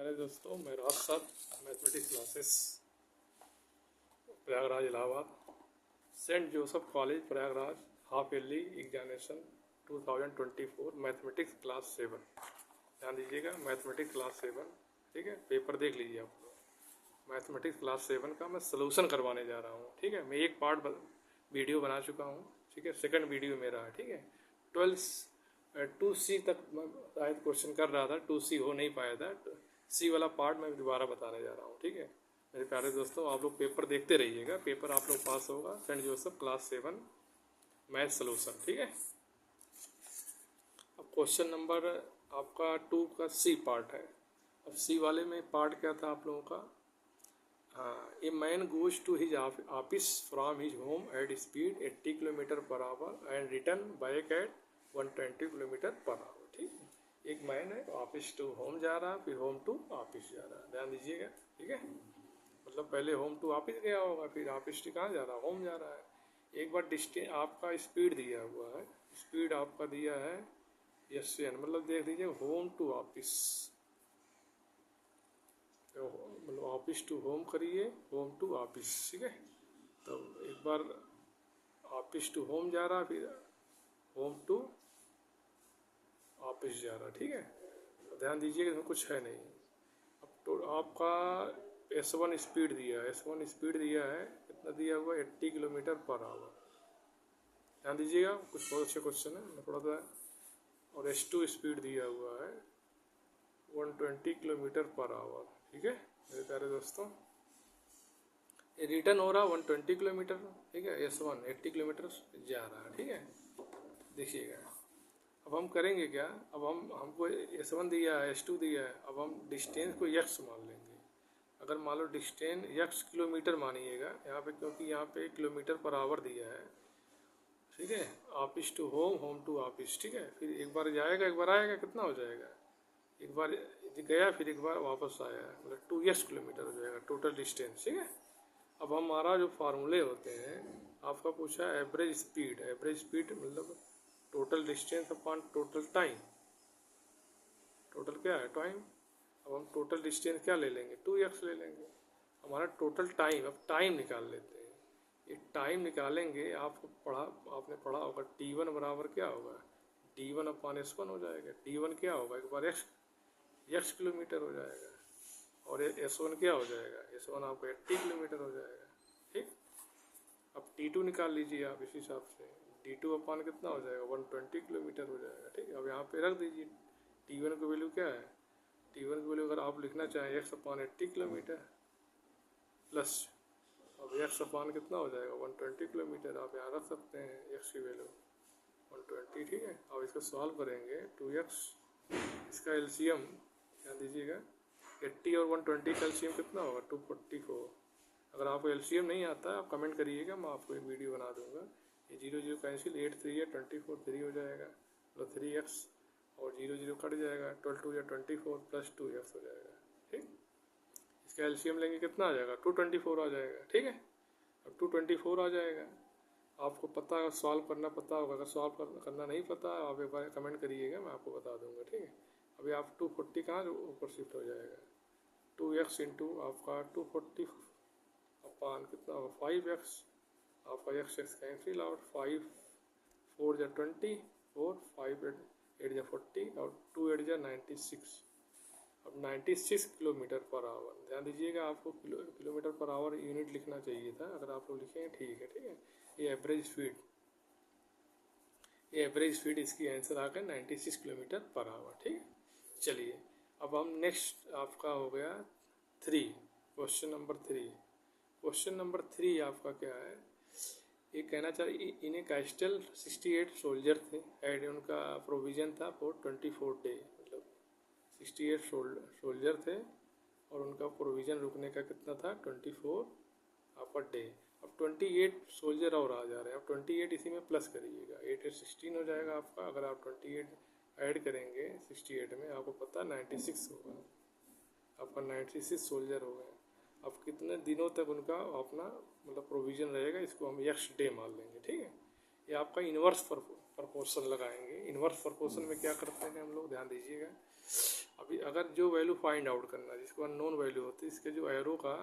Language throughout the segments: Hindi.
प्यारे दोस्तों, मैं Raj sir, mathematics classes Prayagraj Allahabad, saint Joseph college Prayagraj, half yearly examination 2024 mathematics class 7। ध्यान दीजिएगा, मैथमेटिक्स क्लास 7, ठीक है। पेपर देख लीजिए आप। मैथमेटिक्स क्लास 7 का मैं सलूशन करवाने जा रहा हूँ, ठीक है। मैं एक पार्ट वीडियो बना चुका हूँ, ठीक है। सेकंड वीडियो मेरा है, ठीक है। 2C तक मैं शायद क्वेश्चन कर रहा था, 2C हो नहीं पाया था। C वाला पार्ट मैं दोबारा बताने जा रहा हूँ, ठीक है। मेरे प्यारे दोस्तों, आप लोग पेपर देखते रहिएगा, पेपर आप लोग पास होगा। Saint Joseph class 7 math solution, ठीक है। अब क्वेश्चन नंबर आपका 2 का C पार्ट है। अब C वाले में पार्ट क्या था आप लोगों का? A man goes to his office from his home at speed 80 kilometer per hour and return back at 120 kilometer per hour, ठीक है। एक मैन है, ऑफिस टू होम जा रहा है, फिर होम टू ऑफिस जा रहा है। ध्यान दीजिएगा, ठीक है। मतलब पहले होम टू ऑफिस गया होगा, फिर ऑफिस टू कहाँ जा रहा है? होम जा रहा है। एक बार डिस्टेंस आपका स्पीड दिया हुआ है, स्पीड आपका दिया है SN, मतलब देख लीजिए होम टू ऑफिस, मतलब ऑफिस टू होम करिए, होम टू ऑफिस, ठीक है। तो एक बार ऑफिस टू होम जा रहा, फिर होम टू ऑफिस जा रहा, ठीक है। ध्यान दीजिए इसमें कुछ है नहीं। अब तो आपका S1 स्पीड दिया है, S1 स्पीड दिया है, कितना दिया हुआ? 80 किलोमीटर पर आवर। ध्यान दीजिएगा, कुछ बहुत अच्छे क्वेश्चन है, मैं थोड़ा सा। और S2 स्पीड दिया हुआ है 120 किलोमीटर पर आवर, ठीक है मेरे प्यारे दोस्तों। रिटर्न हो रहा 120 किलोमीटर, ठीक है। S1 80 किलोमीटर जा रहा है, ठीक है। देखिएगा, अब हम करेंगे क्या? अब हमको S1 दिया है, S2 दिया है। अब हम डिस्टेंस को x मान लेंगे। अगर मान लो डिस्टेंस x किलोमीटर मानिएगा यहाँ पे, क्योंकि यहाँ पे किलोमीटर पर आवर दिया है, ठीक है। Office to home, home to office, ठीक है। फिर एक बार जाएगा, एक बार आएगा, कितना हो जाएगा? एक बार गया, फिर एक बार वापस आया, मतलब 2x किलोमीटर हो जाएगा टोटल डिस्टेंस, ठीक है। अब हमारा जो फार्मूले होते हैं, आपका पूछा एवरेज स्पीड। एवरेज स्पीड मतलब total distance upon total time. Total क्या है? टाइम। अब हम टोटल डिस्टेंस क्या ले लेंगे? 2x ले लेंगे। हमारा टोटल टाइम, अब टाइम निकाल लेते हैं। ये टाइम निकालेंगे, आपने पढ़ा होगा T1 बराबर क्या होगा? D1 अपॉन S1 हो जाएगा। D1 क्या होगा? एक बार x किलोमीटर हो जाएगा, और S1 क्या हो जाएगा? S1 आपको 80 किलोमीटर हो जाएगा, ठीक। अब T2 निकाल लीजिए आप इस हिसाब से। D2 अपान कितना हो जाएगा? 120 किलोमीटर हो जाएगा, ठीक है। अब यहाँ पे रख दीजिए T1 की वैल्यू क्या है? T1 की वैल्यू अगर आप लिखना चाहें x अपान 80 किलोमीटर प्लस, अब x अपान कितना हो जाएगा? 120 किलोमीटर। आप यहाँ रख सकते हैं x की वैल्यू 120, ठीक है। अब इसको सॉल्व करेंगे 2x, इसका LCM ध्यान दीजिएगा, 80 और 120 का LCM कितना होगा? 244। अगर आपको LCM नहीं आता है, आप कमेंट करिएगा, मैं आपको एक वीडियो बना दूंगा। ये 0 0 कैंसिल, 8 3 या 24 3 हो जाएगा, मतलब 3x, और 0 0 कट जाएगा, 12 2 या 24 प्लस 2x हो जाएगा, ठीक। इसका LCM लेंगे, कितना आ जाएगा? 224 आ जाएगा, ठीक है। अब 224 आ जाएगा। आपको पता, अगर सॉल्व करना पता होगा, अगर सॉल्व करना नहीं पता आप एक बार कमेंट करिएगा, मैं आपको बता दूंगा, ठीक है। अभी आप 240 कहाँ ऊपर शिफ्ट हो जाएगा? 2x इंटू आपका 240 अपान कितना होगा? 5x। आपका x कैंसिल आउट, 5 4 जा 20, 4 5 8 जा 40, और 2 8 जा 96। अब 96 किलोमीटर पर आवर। ध्यान दीजिएगा, आपको किलोमीटर पर आवर यूनिट लिखना चाहिए था, अगर आप लोग लिखें ठीक है, ठीक है। ये एवरेज स्पीड, ये एवरेज स्पीड, इसकी आंसर आ गया 96 किलोमीटर पर आवर, ठीक है। चलिए, अब हम नेक्स्ट आपका हो गया 3, क्वेश्चन नंबर 3। क्वेश्चन नंबर 3 आपका क्या है? ये कहना चाहिए, इन ए कैस्टल 68 सोल्जर थे, एंड उनका प्रोविज़न था फॉर 24 डे, मतलब 68 सोल्जर थे, और उनका प्रोविज़न रुकने का कितना था? 24 पर डे। अब 28 सोल्जर और आ जा रहे हैं। अब 28 इसी में प्लस करिएगा, 8 8 16 हो जाएगा आपका। अगर आप 28 ऐड करेंगे 68 में, आपको पता 96 होगा, आपका 96 सोल्जर हो गए। अब कितने दिनों तक उनका अपना मतलब प्रोविज़न रहेगा, इसको हम x डे मान लेंगे, ठीक है। ये आपका इन्वर्स प्रपोर्शन लगाएंगे। इन्वर्स प्रपोर्शन में क्या करते हैं हम लोग? ध्यान दीजिएगा, अभी अगर जो वैल्यू फाइंड आउट करना है जिसको अननोन वैल्यू होती है, इसके जो एरो का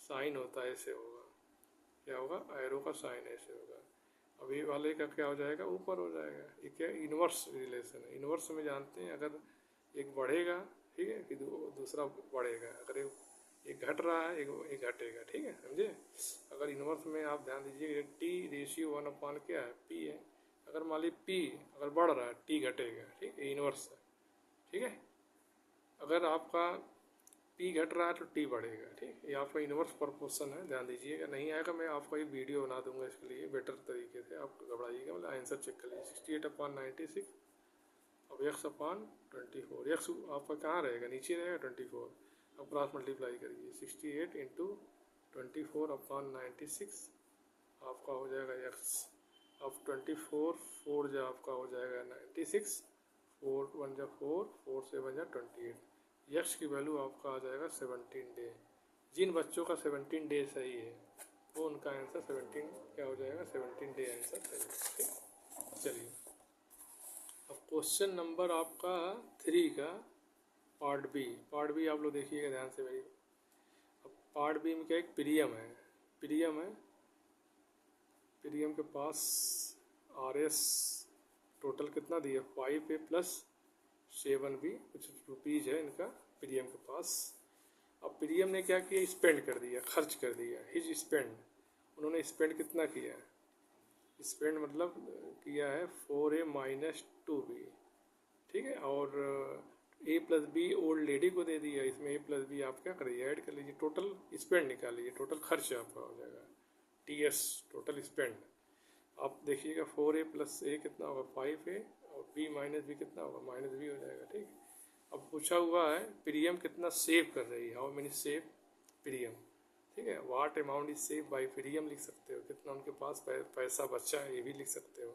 साइन होता है ऐसे होगा, क्या होगा, एरो का साइन ऐसे होगा। अभी वाले का क्या हो जाएगा, ऊपर हो जाएगा। ये क्या इन्वर्स रिलेशन है। इन्वर्स में जानते हैं अगर एक बढ़ेगा, ठीक है, कि दूसरा बढ़ेगा, अगर एक घट रहा है एक घटेगा, ठीक है, समझे। अगर इन्वर्स में आप ध्यान दीजिए टी रेशियो 1/, क्या है, पी है। अगर मान ली पी अगर बढ़ रहा है टी घटेगा, ठीक है, इन्वर्स है, ठीक है। अगर आपका पी घट रहा है तो टी बढ़ेगा, ठीक। ये आपका इन्वर्स प्रोपोर्शन है, ध्यान दीजिएगा। नहीं आएगा मैं आपको एक वीडियो बना दूंगा इसके लिए बेटर तरीके से, आप घबराइएगा, मतलब आंसर चेक कर लीजिए। 68/96 अब x/24, एक्स आपका कहाँ रहेगा, नीचे रहेगा 24। अब क्रॉस मल्टीप्लाई करिए, 68 इंटू 24/96 आपका हो जाएगा x। अब 24 4 जो आपका हो जाएगा 96, 4 1 जा 4, 4 7 जा 28। यक्स की वैल्यू आपका आ जाएगा 17 डे। जिन बच्चों का 17 डे सही है वो उनका आंसर 17 क्या हो जाएगा, 17 डे आंसर सही है, ठीक। चलिए अब क्वेश्चन नंबर आपका 3 का पार्ट बी। पार्ट बी आप लोग देखिएगा ध्यान से मेरी। अब पार्ट बी में क्या, एक प्रीयम है, प्रीयम के पास RS टोटल कितना दिया, 5A प्लस 7B कुछ रुपीज़ है इनका प्रीयम के पास। अब प्रीयम ने क्या किया, स्पेंड कर दिया, खर्च कर दिया, हिज स्पेंड। उन्होंने स्पेंड कितना किया, स्पेंड मतलब किया है 4A माइनस 2B, ठीक है। और A plus B old lady को दे दिया, इसमें A प्लस बी आप क्या करिए, ऐड कर लीजिए, टोटल स्पेंड निकालिए, टोटल खर्च आपका हो जाएगा TS टोटल स्पेंड। आप देखिएगा 4A प्लस A कितना होगा 5A, और B माइनस बी कितना होगा -B हो जाएगा, ठीक। अब पूछा हुआ है प्रीयम कितना सेव कर रही है, हाउ मेनी सेव प्रीयम, ठीक है। What amount is save by premium लिख सकते हो, कितना उनके पास पैसा बचा है ये भी लिख सकते हो।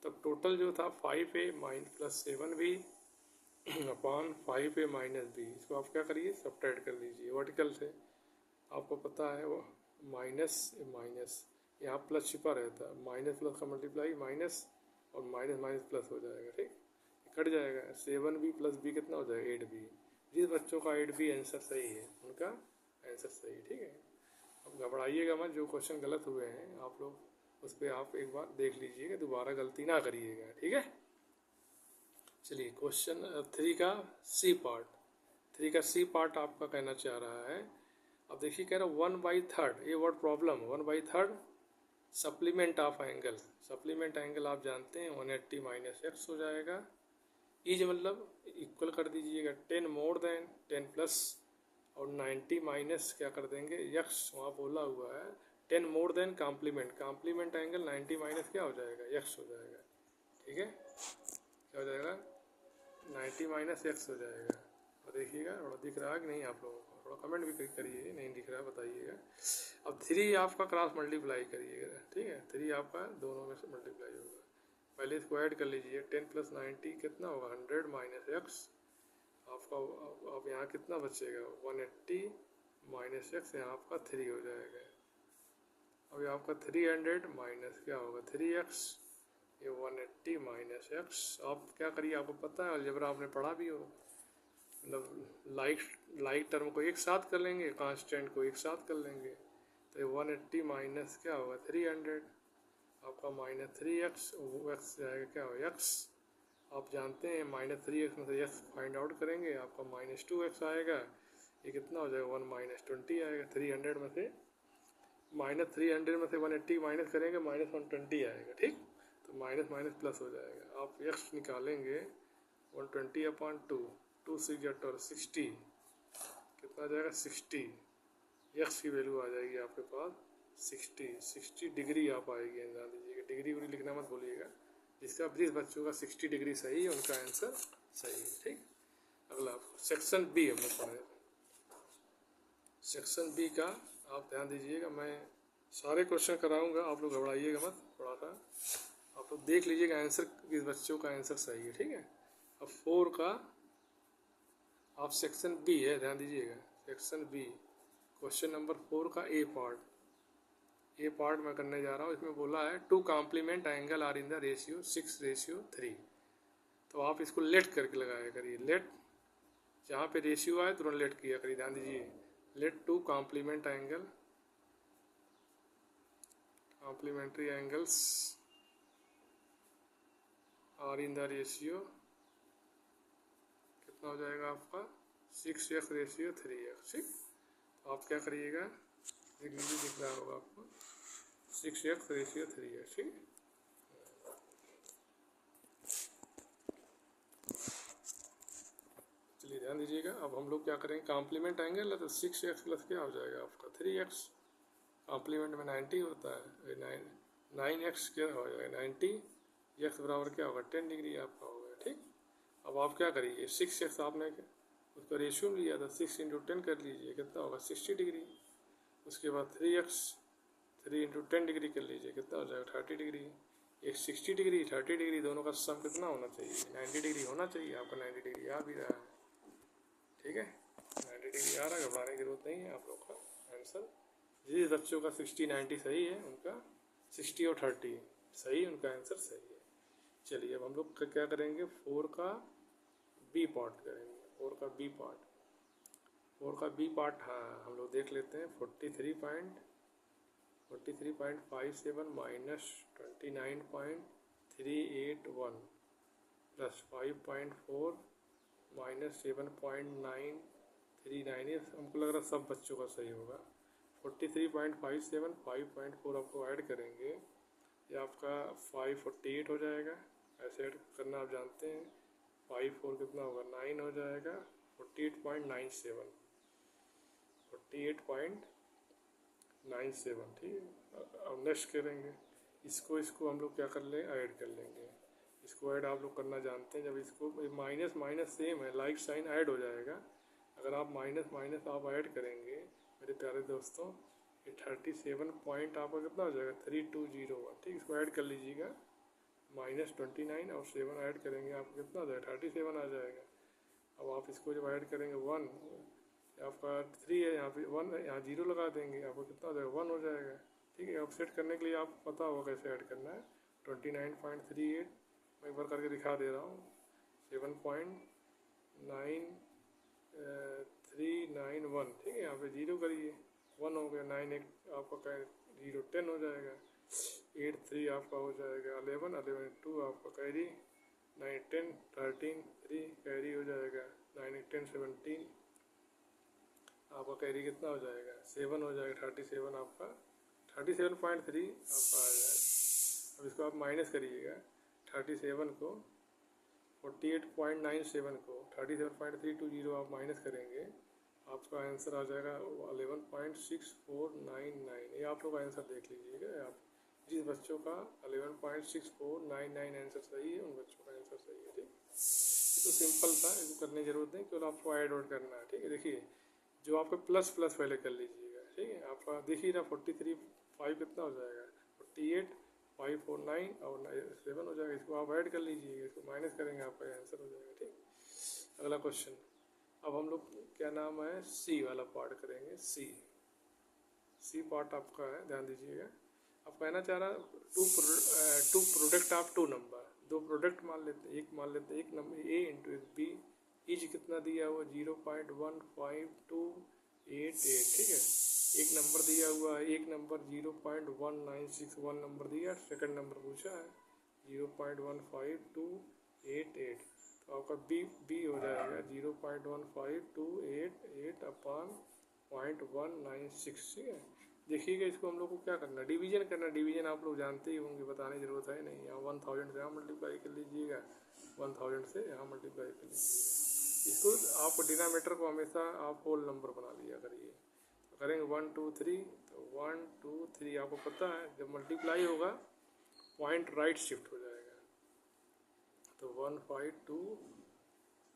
तब टोटल जो था 5A plus 7B upon 5A minus B, इसको आप क्या करिए, सब्ट्रैक्ट कर लीजिए वर्टिकल से। आपको पता है वो माइनस यहाँ प्लस छिपा रहता है, माइनस प्लस का मल्टीप्लाई माइनस, और माइनस माइनस प्लस हो जाएगा, ठीक, कट जाएगा। 7B प्लस बी कितना हो जाएगा 8B। जिस बच्चों का 8B आंसर सही है उनका आंसर सही, ठीक है। अब घबराइएगा मत, जो क्वेश्चन गलत हुए हैं आप लोग उस पर आप एक बार देख लीजिएगा, दोबारा गलती ना करिएगा, ठीक है। चलिए क्वेश्चन 3 का सी पार्ट, 3 का सी पार्ट आपका कहना चाह रहा है। अब देखिए कह रहा है 1/3, ये word problem, 1/3 supplement of angle. Supplement angle आप जानते हैं 180 माइनस एक्स हो जाएगा। इज मतलब इक्वल कर दीजिएगा 10 मोर देन 10 प्लस, और 90 माइनस क्या कर देंगे यक्स, वहाँ बोला हुआ है 10 more than complement angle 90 minus क्या हो जाएगा यक्स हो जाएगा, ठीक है। क्या हो जाएगा 90 माइनस एक्स हो जाएगा। और देखिएगा थोड़ा दिख रहा है कि नहीं आप लोगों को, थोड़ा कमेंट भी करिए, नहीं दिख रहा है बताइएगा। अब 3 आपका क्रॉस मल्टीप्लाई करिएगा, ठीक है, 3 आपका दोनों में से मल्टीप्लाई होगा। पहले इसको ऐड कर लीजिए, 10 प्लस 90 कितना होगा 100 माइनस एक्स आपका। अब यहाँ कितना बचेगा 180 माइनस एक्स, यहाँ आपका 3 हो जाएगा। अभी आपका 300 माइनस क्या होगा 3x, ये 180 माइनस एक्स। आप क्या करिए, आपको पता है अलजेब्रा आपने पढ़ा भी हो, मतलब लाइक टर्म को एक साथ कर लेंगे, कांस्टेंट को एक साथ कर लेंगे, तो 180 माइनस क्या होगा 300 आपका -3x, एक्स जाएगा क्या हो x। आप जानते हैं -3x में से x फाइंड आउट करेंगे, आपका -2x आएगा। ये कितना हो जाएगा 1 -20 आएगा। 300 में से -300 में से 180 माइनस करेंगे -120 आएगा, ठीक। तो माइनस माइनस प्लस हो जाएगा। आप x निकालेंगे 120/2, 2 6 60 कितना आ जाएगा 60। x की वैल्यू आ जाएगी आपके पास 60 डिग्री आप आएगी, ध्यान दीजिएगा, डिग्री उग्री लिखना मत भूलिएगा। जिस बच्चों का 60 डिग्री सही है उनका आंसर सही है, ठीक। अगला सेक्शन बी हम लोग पढ़े, सेक्शन बी का आप ध्यान दीजिएगा, मैं सारे क्वेश्चन कराऊंगा, आप लोग घबराइएगा मत, थोड़ा सा आप लोग देख लीजिएगा आंसर किस बच्चों का आंसर सही है, ठीक है। अब 4 का आप सेक्शन बी है, ध्यान दीजिएगा, सेक्शन बी क्वेश्चन नंबर 4 का ए पार्ट मैं करने जा रहा हूँ। इसमें बोला है 2 complement angle are in the ratio 6:3। तो आप इसको लेट करके लगाया करिए, लेट जहाँ पे रेशियो आए तुरंत लेट किया करिए। ध्यान दीजिए, let two complementary angles are in the ratio, कितना हो जाएगा आपका 6x रेशियो 3x। ठीक, तो आप क्या करिएगा, देख लीजिए, दिख रहा होगा आपको 6x रेशियो 3x। ठीक, चलिए ध्यान दीजिएगा। अब हम लोग क्या करेंगे, कॉम्प्लीमेंट एंगल है तो 6x प्लस क्या हो जाएगा आपका 3x, कॉम्प्लीमेंट में 90 होता है, 9x क्या हो जाएगा 90, x बराबर क्या होगा 10 डिग्री आपका होगा। ठीक, अब आप क्या करिए, 6x आपने उसका रेशियो लिया था, 6 इंटू 10 कर लीजिए, कितना होगा 60 डिग्री। उसके बाद 3x 3 इंटू 10 डिग्री कर लीजिए, कितना हो जाएगा 30 डिग्री। एक 60 डिग्री 30 डिग्री दोनों का सम कितना होना चाहिए 90 डिग्री होना चाहिए। आपका 90 डिग्री आ भी रहा है। ठीक है, 90 डिग्री आ रहा है, घबराने की जरूरत नहीं है। आप लोग का आंसर, जिस बच्चों का 60 90 सही है उनका 60 और 30 सही, उनका आंसर सही है। चलिए अब हम लोग क्या करेंगे, 4 का बी पार्ट करेंगे। 4 का बी पार्ट, 4 का बी पार्ट, हाँ हम लोग देख लेते हैं। 43.57 माइनस 29.381 प्लस 5.4 माइनस 7.939, ये हमको लग रहा है सब बच्चों का सही होगा। 43.57 5.4 आपको ऐड करेंगे, ये आपका 548 हो जाएगा। ऐसे ऐड करना आप जानते हैं। 5 4 कितना होगा 9 हो जाएगा। 48.97 48.97। ठीक है, अब नेक्स्ट करेंगे इसको हम लोग क्या कर लें, ऐड कर लेंगे। इसको ऐड आप लोग करना जानते हैं। जब इसको माइनस माइनस सेम है, लाइक साइन ऐड हो जाएगा। अगर आप माइनस माइनस आप ऐड करेंगे मेरे प्यारे दोस्तों, ये 37 पॉइंट आपका कितना हो जाएगा 3201। ठीक, इसको ऐड कर लीजिएगा। माइनस 29 और 7 ऐड करेंगे आपको कितना आ जाएगा 37 आ जाएगा। अब आप इसको जब ऐड करेंगे 1, आपका 3 है यहाँ पे 1 है, यहाँ 0 लगा देंगे, आपको कितना हो जाएगा 1 हो जाएगा। ठीक है, अब सेट करने के लिए आपको पता होगा कैसे ऐड करना है। 29.38 मैं एक बार करके दिखा दे रहा हूँ। 7.9391। ठीक है, यहाँ पे 0 करिए, 1 हो गया। 9 1 आपका 0 10 हो जाएगा। 8 3 आपका हो जाएगा 11 11 2 आपका कैरी, 9 10 13 3 कैरी हो जाएगा। 9 10 17 आपका कैरी कितना हो जाएगा 7 हो जाएगा। 37 आपका 37.3 आपका आ जाएगा। अब इसको आप माइनस करिएगा 37 को 48.97 को 37.320 आप माइनस करेंगे, आपका आंसर आ जाएगा 11.6499। ये आप लोग आंसर देख लीजिएगा। आप जिस बच्चों का 11.6499 आंसर सही है उन बच्चों का आंसर सही है। ठीक, ये तो सिंपल था, इसको करने की जरूरत नहीं, केवल आपको ऐड आउट करना है। ठीक है, देखिए जो आपका प्लस प्लस पहले कर लीजिएगा। ठीक है, आपका देखिए ना 43 5 कितना हो जाएगा 48 549 और 7 हो जाएगा। इसको आप ऐड कर लीजिएगा, इसको माइनस करेंगे आपका आंसर हो जाएगा। ठीक, अगला क्वेश्चन। अब हम लोग क्या नाम है, सी वाला पार्ट करेंगे। सी पार्ट आपका है, ध्यान दीजिएगा। अब कहना चाह रहा two product of 2 number, 2 product मान लेते हैं। एक मान लेते हैं, एक नंबर ए इंटू एक बी, इज कितना दिया हुआ 0.15288। ठीक है, एक नंबर दिया हुआ है, एक नंबर 0.1961 नंबर दिया, सेकंड नंबर पूछा है 0.15288। तो आपका बी हो जाएगा 0.15288 अपॉन 0.196। ठीक है, देखिएगा इसको हम लोग को क्या करना है, डिवीजन करना। डिवीजन आप लोग जानते ही होंगे, बताने की जरूरत है नहीं। यहाँ 1000 से यहाँ मल्टीप्लाई कर लीजिएगा, 1000 से यहाँ मल्टीप्लाई कर लीजिएगा। इसको आप डिनोमिनेटर को हमेशा आप होल नंबर बना लिया करिए। तो करेंगे 1 2 3, तो 1 2 3 आपको पता है जब मल्टीप्लाई होगा पॉइंट राइट शिफ्ट हो जाएगा। तो 1 5 2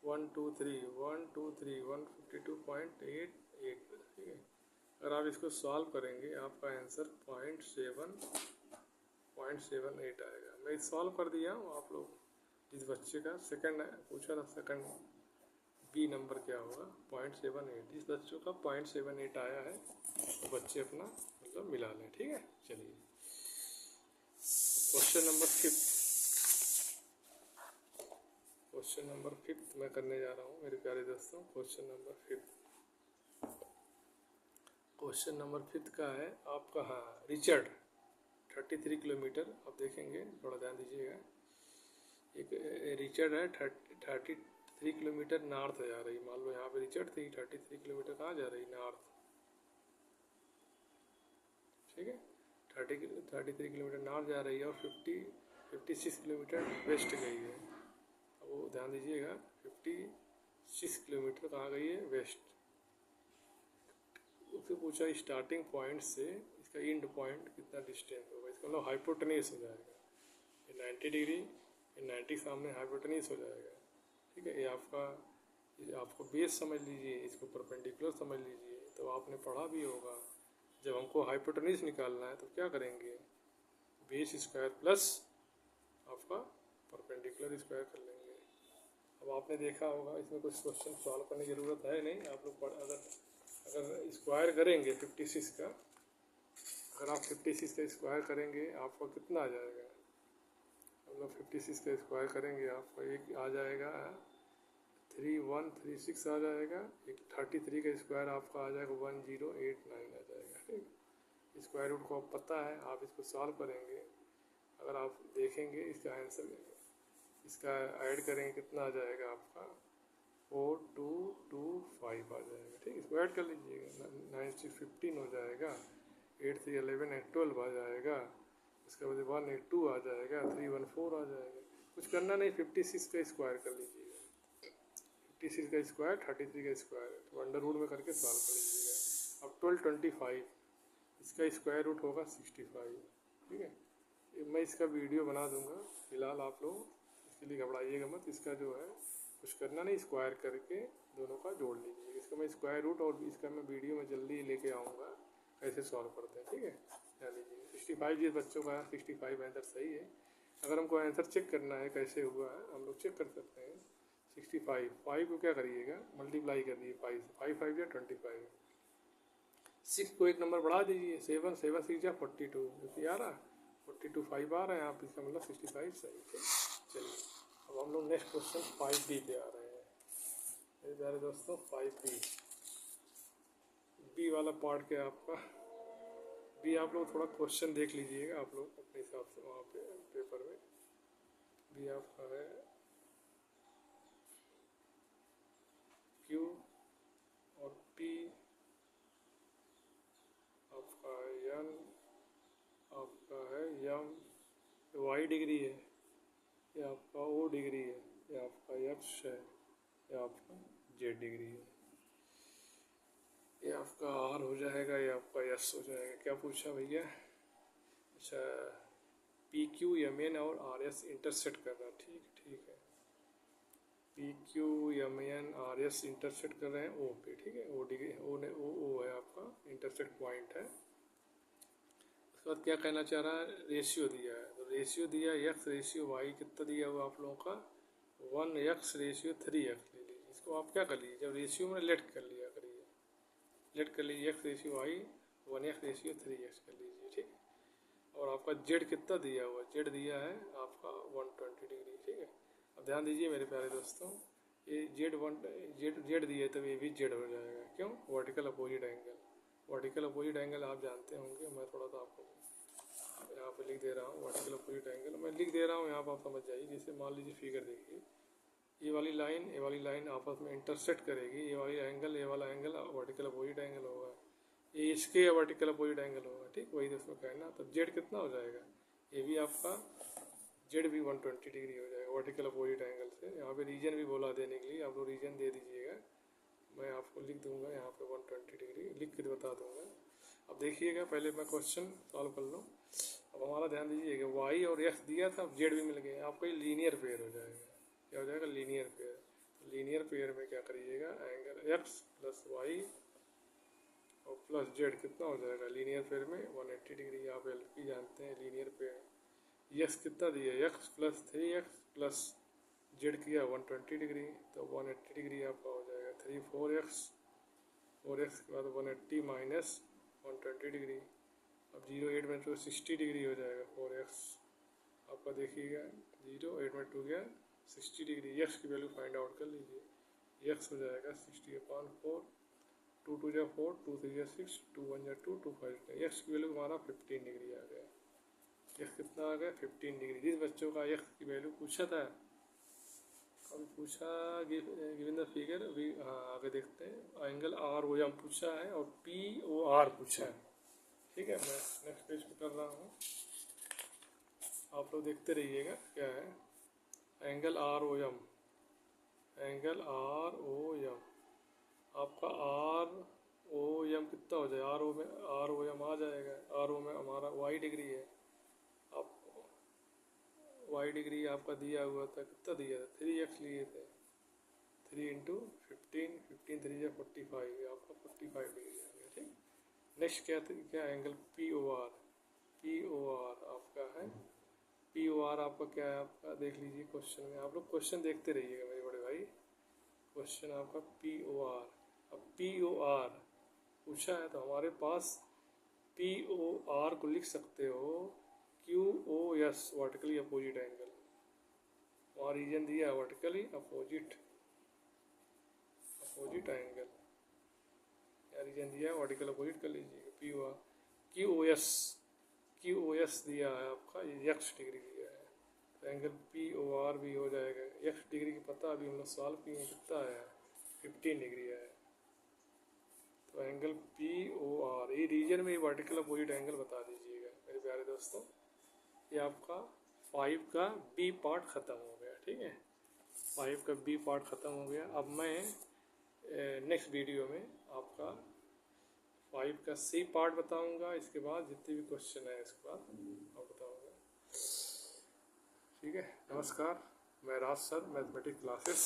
1 2 3 1 2 3 152.88। ठीक है, अगर आप इसको सॉल्व करेंगे आपका आंसर 0.78 आएगा। मैं सॉल्व कर दिया हूँ। आप लोग जिस बच्चे का सेकंड पूछा था, सेकंड बी नंबर क्या होगा 0.78, जिस बच्चों का 0.78 आया है तो बच्चे अपना मतलब मिला लें। ठीक है, चलिए क्वेश्चन नंबर 5। क्वेश्चन नंबर 5 मैं करने जा रहा हूँ मेरे प्यारे दोस्तों। क्वेश्चन नंबर 5, क्वेश्चन नंबर 5 का है आपका, हाँ, रिचर्ड 33 किलोमीटर। अब देखेंगे, थोड़ा ध्यान दीजिएगा। एक रिचर्ड है 33 किलोमीटर नॉर्थ जा रही। मान लो यहाँ पे रिचर्ड थी, 33 किलोमीटर कहाँ जा रही? नॉर्थ। ठीक है, 33 किलोमीटर नॉर्थ जा रही है और 56 किलोमीटर वेस्ट गई है। अब वो ध्यान दीजिएगा, 56 किलोमीटर कहाँ गई है? वेस्ट। उससे पूछा स्टार्टिंग पॉइंट से इसका एंड पॉइंट कितना डिस्टेंस होगा। इसका मतलब हाइपोटेन्यूज हो जाएगा। ये 90 डिग्री, ये 90 सामने हाइपोटेन्यूज हो जाएगा। ठीक है, ये आपको बेस समझ लीजिए, इसको परपेंडिकुलर समझ लीजिए। तो आपने पढ़ा भी होगा, जब हमको हाइपोटेन्यूज निकालना है तो क्या करेंगे? बेस स्क्वायर प्लस आपका परपेंडिकुलर स्क्वायर कर लेंगे। अब आपने देखा होगा, इसमें कुछ क्वेश्चन सॉल्व करने की ज़रूरत है नहीं। आप लोग अगर स्क्वायर करेंगे 56 का, अगर आप 56 का स्क्वायर करेंगे आपको कितना आ जाएगा? मतलब 56 का स्क्वायर करेंगे आपको एक आ जाएगा 3136 आ जाएगा। एक 33 का स्क्वायर आपका आ जाएगा 1089 आ जाएगा। ठीक, स्क्वायर रूट को आप पता है, आप इसको सॉल्व करेंगे। अगर आप देखेंगे इसका आंसर, इसका ऐड करेंगे कितना आ जाएगा आपका? 4225 आ जाएगा। ठीक, इसको ऐड कर लीजिएगा। 9 6 15 हो जाएगा, 8 3 11 8 12 आ जाएगा। उसके बाद 182 आ जाएगा, 314 आ जाएगा। कुछ करना नहीं, 56 का स्क्वायर कर लीजिएगा। 56 का स्क्वायर 33 का स्क्वायर, तो अंडर रूट में करके सॉल्व कर लीजिएगा। अब 1225, इसका स्क्वायर रूट होगा 65। ठीक है, मैं इसका वीडियो बना दूंगा। फिलहाल आप लोग इसके लिए घबराइएगा मत। इसका जो है कुछ करना नहीं, स्क्वायर करके दोनों का जोड़ लीजिए। इसका मैं स्क्वायर रूट और इसका मैं वीडियो में जल्दी लेके आऊँगा कैसे सॉल्व करते हैं। ठीक है, ध्यान लीजिए। 65 ये बच्चों का 65 आंसर सही है। अगर हमको आंसर चेक करना है कैसे हुआ है, हम लोग चेक कर सकते हैं। 65 को क्या करिएगा? मल्टीप्लाई कर दीजिए 5 से। 5 5 या 25। 6 को एक नंबर बढ़ा दीजिए, 7 7 6 या 42, जो आ रहा 42 5 आ रहा है। आप इसका मतलब 65 सही है। चलिए, अब हम लोग नेक्स्ट क्वेश्चन 5B पे आ रहे हैं मेरे प्यारे दोस्तों। 5B, बी वाला पार्ट क्या आपका? बी आप लोग थोड़ा क्वेश्चन देख लीजिएगा आप लोग अपने हिसाब से वहाँ पे पेपर में। बी आपका है क्यू और पी आपका एन, आपका है एम, वाई डिग्री है, ये आपका ओ डिग्री है, ये आपका एक्स है, ये आपका जेड डिग्री है, ये आपका आर हो जाएगा, ये आपका एस हो जाएगा। क्या पूछा भैया? अच्छा, पी क्यू एम एन और आर एस इंटरसेक्ट कर रहा है। ठीक है, P Q M N R S intersect कर रहे हैं ओ पे। ठीक है, ओ डिग्री, ओ है आपका इंटरसेक्ट पॉइंट है। उसके बाद क्या कहना चाह रहा है? रेशियो दिया है, तो रेशियो दिया एक्स रेशियो वाई कितना दिया हुआ आप लोगों का? 1x रेशियो 3x ले लीजिए। इसको आप क्या कर लीजिए, जब रेशियो में लेट कर लिया करिए, लेट कर लीजिए x ratio Y 1x ratio 3x कर लीजिए। ठीक है, और आपका जेड कितना दिया हुआ? जेड दिया है आपका 120 डिग्री। ठीक है, अब ध्यान दीजिए मेरे प्यारे दोस्तों, ये जेड दिया है तब ये भी जेड हो जाएगा। क्यों? Vertical opposite angle. Vertical opposite angle आप जानते होंगे, मैं थोड़ा सा आपको यहाँ पे लिख दे रहा हूँ। वर्टिकल अपोजिट एंगल मैं लिख दे रहा हूँ, यहाँ पर आप समझ जाइए। जैसे मान लीजिए फिगर देखिए, ये वाली लाइन आपस में इंटरसेक्ट करेगी। ये वाला एंगल वर्टिकल अपोजिट एंगल होगा, ये इसके वर्टिकल अपोजिट एंगल होगा। ठीक, वही दोस्तों कहना। तो जेड कितना हो जाएगा? ये भी आपका जेड भी 120 डिग्री हो जाएगा वर्टिकल अपोजिट एंगल से। यहाँ पे रीजन भी बोला देने के लिए, आप लोग रीजन दे दीजिएगा, मैं आपको लिख दूंगा यहाँ पे 120 डिग्री लिख के बता दूंगा। अब देखिएगा, पहले मैं क्वेश्चन सॉल्व कर लूँ। अब हमारा ध्यान दीजिएगा, वाई और एक्स दिया था, अब जेड भी मिल गया। आपका ये लीनियर पेयर हो जाएगा। क्या हो जाएगा? Linear pair. तो लीनियर पेयर में क्या करिएगा, एंगल एक्स प्लस वाई और प्लस जेड कितना हो जाएगा? लीनियर पेयर में 180 डिग्री। आप एलपी जानते हैं, लीनियर पेयर। एक्स कितना दिया? X plus 3x plus Z किया 120 डिग्री, तो 180 डिग्री आपका हो जाएगा। 4x के बाद 180 माइनस 120 डिग्री। अब 0 8 में तो 60 डिग्री हो जाएगा। 4x आपका देखिएगा, 0 8 में 2 गया 60 डिग्री, यक्स की वैल्यू फाइंड आउट कर लीजिए। यक्स हो जाएगा 60/4, 2 2 जा 4, 2 3 जा 6, 2 1 जा 2, 2 5 जा। यक्स की वैल्यू हमारा 15 डिग्री आ गया। यक्स कितना आ गया? 15 डिग्री। जिस बच्चों का यक्स की वैल्यू पूछा था, अभी पूछा गिवन द फिगर, अभी हाँ आगे देखते हैं। एंगल आर ओ एम पूछा है और पी ओ आर पूछा है। ठीक है, मैं नेक्स्ट पेज पे कर रहा हूँ, आप लोग देखते रहिएगा क्या है। Angle R O M, angle R O M, आपका आर ओ एम कितना हो जाए? आर ओ एम आ जाएगा। आर ओ में हमारा वाई डिग्री है। आप वाई डिग्री आपका दिया हुआ था, कितना दिया था? 3x लिए थे। 3 इंटू 15, 15 3 जा 45, आपका 45 डिग्री आ गया। ठीक, नेक्स्ट क्या angle P O R. P O R आपका है, पी ओ आर आपका क्या है? आपका देख लीजिए क्वेश्चन में, आप लोग क्वेश्चन देखते रहिएगा मेरे बड़े भाई। क्वेश्चन आपका पी ओ आर, अब पी ओ आर पूछा है तो हमारे पास पी ओ आर को लिख सकते हो Q O S, vertically opposite angle. वहाँ रीजन दिया है वर्टिकली अपोजिट एंगल, या रीजन दिया है वर्टिकल अपोजिट कर लीजिए। P O R, Q O S दिया है आपका, एक्स डिग्री दिया है, तो एंगल पी ओ आर भी हो जाएगा। एक्स डिग्री की पता अभी हम लोग सॉल्व किए हैं, कितना आया? 15 डिग्री है। तो एंगल पी ओ आर, ये रीजन में वर्टिकल अपोजिट एंगल बता दीजिएगा मेरे प्यारे दोस्तों। ये आपका 5 का बी पार्ट ख़त्म हो गया। ठीक है, 5 का बी पार्ट ख़त्म हो गया। अब मैं नेक्स्ट वीडियो में आपका 5 का सी पार्ट बताऊंगा। इसके बाद जितने भी क्वेश्चन है इसके बाद आप बताऊंगा। ठीक है, नमस्कार, मैं Raj sir, mathematics classes,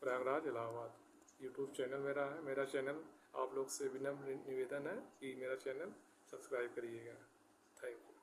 Prayagraj, Allahabad. YouTube channel मेरा है। मेरा चैनल आप लोग से विनम्र निवेदन है कि मेरा चैनल सब्सक्राइब करिएगा। Thank you.